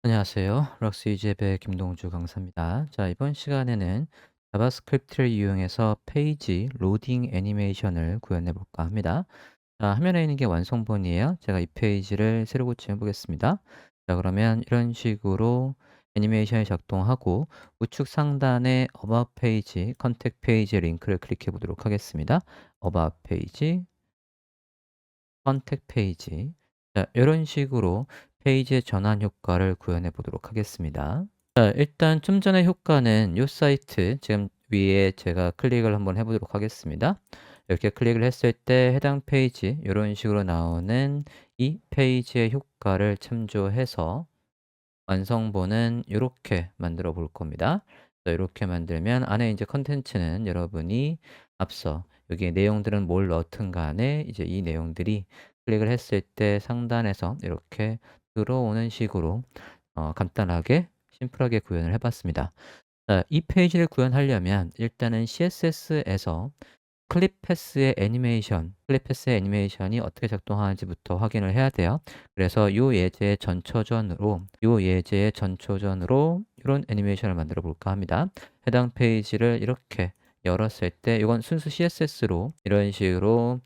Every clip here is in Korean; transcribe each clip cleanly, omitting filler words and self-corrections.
안녕하세요. 럭스 이지앱의 김동주 강사입니다. 자, 이번 시간에는 자바스크립트를 이용해서 페이지 로딩 애니메이션을 구현해 볼까 합니다. 자, 화면에 있는 게 완성본이에요. 제가 이 페이지를 새로 고침해 보겠습니다. 자, 그러면 이런 식으로 애니메이션이 작동하고 우측 상단에 About 페이지, 컨택 페이지 링크를 클릭해 보도록 하겠습니다. About 페이지, 컨택 페이지. 자, 이런 식으로 페이지의 전환 효과를 구현해 보도록 하겠습니다. 자, 일단 좀 전에 효과는 이 사이트 지금 위에 제가 클릭을 한번 해 보도록 하겠습니다. 이렇게 클릭을 했을 때 해당 페이지 이런 식으로 나오는 이 페이지의 효과를 참조해서 완성본은 이렇게 만들어 볼 겁니다. 자, 이렇게 만들면 안에 이제 컨텐츠는 여러분이 앞서 여기에 내용들은 뭘 넣든 간에 이제 이 내용들이 클릭을 했을 때 상단에서 이렇게 들어오는 식으로 간단하게 심플하게 구현을 해봤습니다. 자, 이 페이지를 구현하려면 일단은 CSS에서 클립 패스의 애니메이션이 어떻게 작동하는지부터 확인을 해야 돼요. 그래서 요 예제의 전초전으로 이런 애니메이션을 만들어 볼까 합니다. 해당 페이지를 이렇게 열었을 때 이건 순수 CSS로 이런 식으로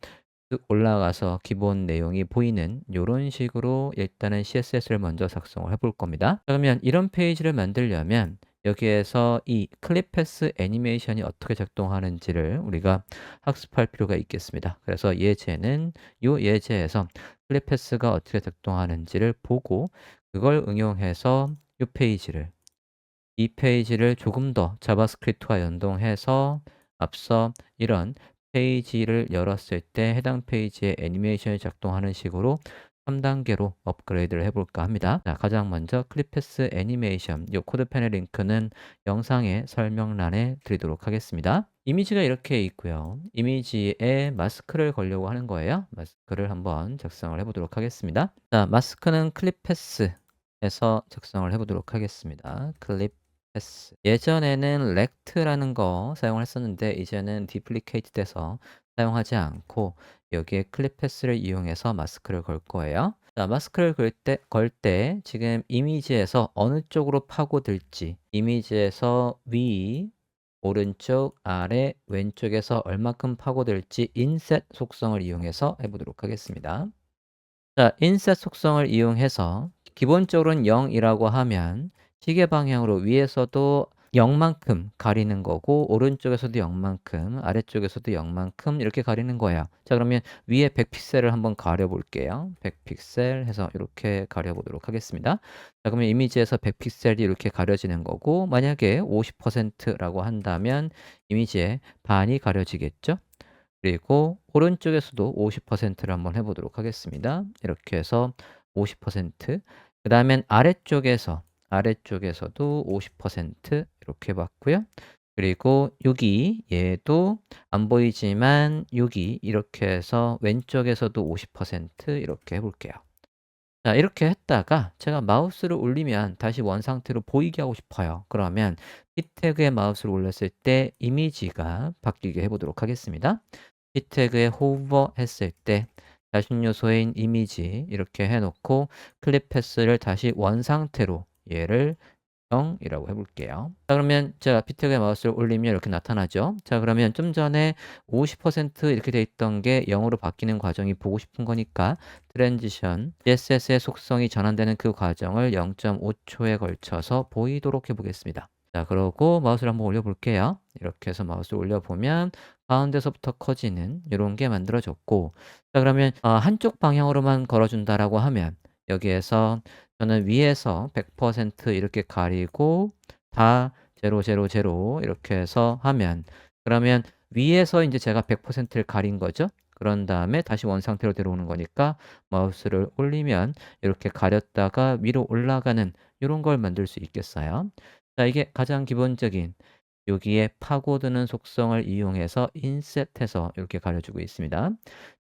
쭉 올라가서 기본 내용이 보이는 이런 식으로 일단은 CSS를 먼저 작성을 해볼 겁니다. 그러면 이런 페이지를 만들려면 여기에서 이 클립 패스 애니메이션이 어떻게 작동하는지를 우리가 학습할 필요가 있겠습니다. 그래서 예제에서 클립 패스가 어떻게 작동하는지를 보고 그걸 응용해서 이 페이지를 조금 더 자바스크립트와 연동해서 앞서 이런 페이지를 열었을 때 해당 페이지에 애니메이션이 작동하는 식으로 3단계로 업그레이드를 해볼까 합니다. 자, 가장 먼저 클립패스 애니메이션, 이 코드 패널 링크는 영상의 설명란에 드리도록 하겠습니다. 이미지가 이렇게 있고요. 이미지에 마스크를 걸려고 하는 거예요. 마스크를 한번 작성을 해보도록 하겠습니다. 자, 마스크는 클립패스에서 작성을 해보도록 하겠습니다. 클립 패스. 예전에는 렉트라는 거 사용을 했었는데 이제는 디플리케이트 돼서 사용하지 않고 여기에 클립 패스를 이용해서 마스크를 걸 거예요. 자, 마스크를 걸 때 지금 이미지에서 어느 쪽으로 파고들지 이미지에서 위, 오른쪽, 아래, 왼쪽에서 얼마큼 파고들지 인셋 속성을 이용해서 해보도록 하겠습니다. 자, 인셋 속성을 이용해서 기본적으로는 0이라고 하면 시계 방향으로 위에서도 0만큼 가리는 거고 오른쪽에서도 0만큼 아래쪽에서도 0만큼 이렇게 가리는 거예요. 자, 그러면 위에 100픽셀을 한번 가려 볼게요. 100픽셀 해서 이렇게 가려 보도록 하겠습니다. 자, 그러면 이미지에서 100픽셀이 이렇게 가려지는 거고 만약에 50%라고 한다면 이미지의 반이 가려지겠죠? 그리고 오른쪽에서도 50%를 한번 해보도록 하겠습니다. 이렇게 해서 50%, 그 다음엔 아래쪽에서도 50% 이렇게 봤고요. 그리고 여기 얘도 안 보이지만 여기 이렇게 해서 왼쪽에서도 50% 이렇게 해볼게요. 자, 이렇게 했다가 제가 마우스를 올리면 다시 원 상태로 보이게 하고 싶어요. 그러면 키 태그에 마우스를 올렸을 때 이미지가 바뀌게 해보도록 하겠습니다. 키 태그에 호버 했을 때 자신 요소인 이미지 이렇게 해놓고 클립 패스를 다시 원 상태로 얘를 0이라고 해볼게요. 자, 그러면 제가 피트에 마우스를 올리면 이렇게 나타나죠. 자, 그러면 좀 전에 50% 이렇게 돼 있던 게 0으로 바뀌는 과정이 보고 싶은 거니까 트랜지션 CSS의 속성이 전환되는 그 과정을 0.5초에 걸쳐서 보이도록 해보겠습니다. 자, 그러고 마우스를 한번 올려볼게요. 이렇게 해서 마우스를 올려보면 가운데서부터 커지는 이런 게 만들어졌고, 자, 그러면 한쪽 방향으로만 걸어준다라고 하면 여기에서 저는 위에서 100% 이렇게 가리고 다 0, 0, 0 이렇게 해서 하면 그러면 위에서 이제 제가 100%를 가린 거죠. 그런 다음에 다시 원 상태로 들어오는 거니까 마우스를 올리면 이렇게 가렸다가 위로 올라가는 이런 걸 만들 수 있겠어요. 자, 이게 가장 기본적인 여기에 파고드는 속성을 이용해서 인셋해서 이렇게 가려주고 있습니다.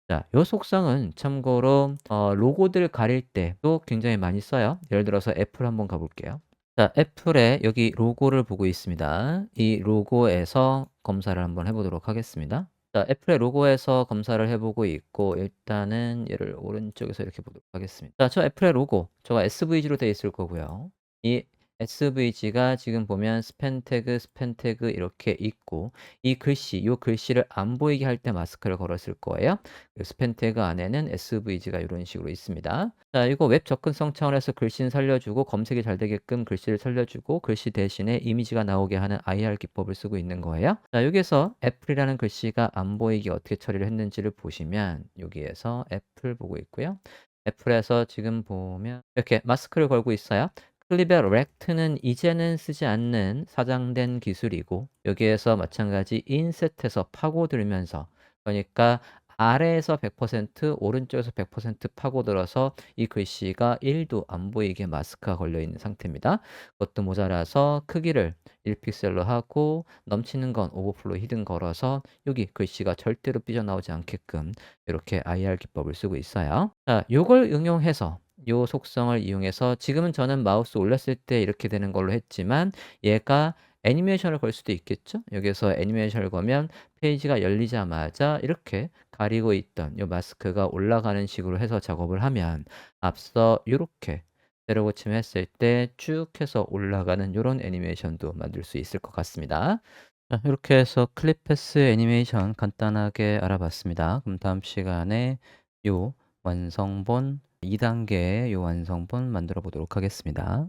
자, 요 속성은 참고로 로고들 가릴 때도 굉장히 많이 써요. 예를 들어서 애플 한번 가볼게요. 자, 애플에 여기 로고를 보고 있습니다. 이 로고에서 검사를 한번 해보도록 하겠습니다. 자, 애플의 로고에서 검사를 해보고 있고 일단은 얘를 오른쪽에서 이렇게 보도록 하겠습니다. 자, 저 애플의 로고 저가 SVG로 되어 있을 거고요. 이 SVG가 지금 보면 스팬 태그 이렇게 있고 이 글씨, 요 글씨를 안 보이게 할 때 마스크를 걸었을 거예요. 그 스팬 태그 안에는 SVG가 이런 식으로 있습니다. 자, 이거 웹 접근성 차원에서 글씨는 살려주고 검색이 잘 되게끔 글씨를 살려주고 글씨 대신에 이미지가 나오게 하는 IR 기법을 쓰고 있는 거예요. 자, 여기서 애플이라는 글씨가 안 보이게 어떻게 처리를 했는지를 보시면 여기에서 애플 보고 있고요. 애플에서 지금 보면 이렇게 마스크를 걸고 있어요. 클리베 렉트는 이제는 쓰지 않는 사장된 기술이고 여기에서 마찬가지 인셋에서 파고들면서 그러니까 아래에서 100% 오른쪽에서 100% 파고들어서 이 글씨가 1도 안 보이게 마스크가 걸려 있는 상태입니다. 그것도 모자라서 크기를 1픽셀로 하고 넘치는 건 오버플로 히든 걸어서 여기 글씨가 절대로 삐져나오지 않게끔 이렇게 IR 기법을 쓰고 있어요. 자, 요걸 응용해서 요 속성을 이용해서 지금은 저는 마우스 올렸을 때 이렇게 되는 걸로 했지만 얘가 애니메이션을 걸 수도 있겠죠? 여기서 애니메이션을 거면 페이지가 열리자마자 이렇게 가리고 있던 요 마스크가 올라가는 식으로 해서 작업을 하면 앞서 요렇게 세로 고침했을 때 쭉 해서 올라가는 요런 애니메이션도 만들 수 있을 것 같습니다. 자, 이렇게 해서 클립패스 애니메이션 간단하게 알아봤습니다. 그럼 다음 시간에 요 완성본 2단계의 요 완성본 만들어 보도록 하겠습니다.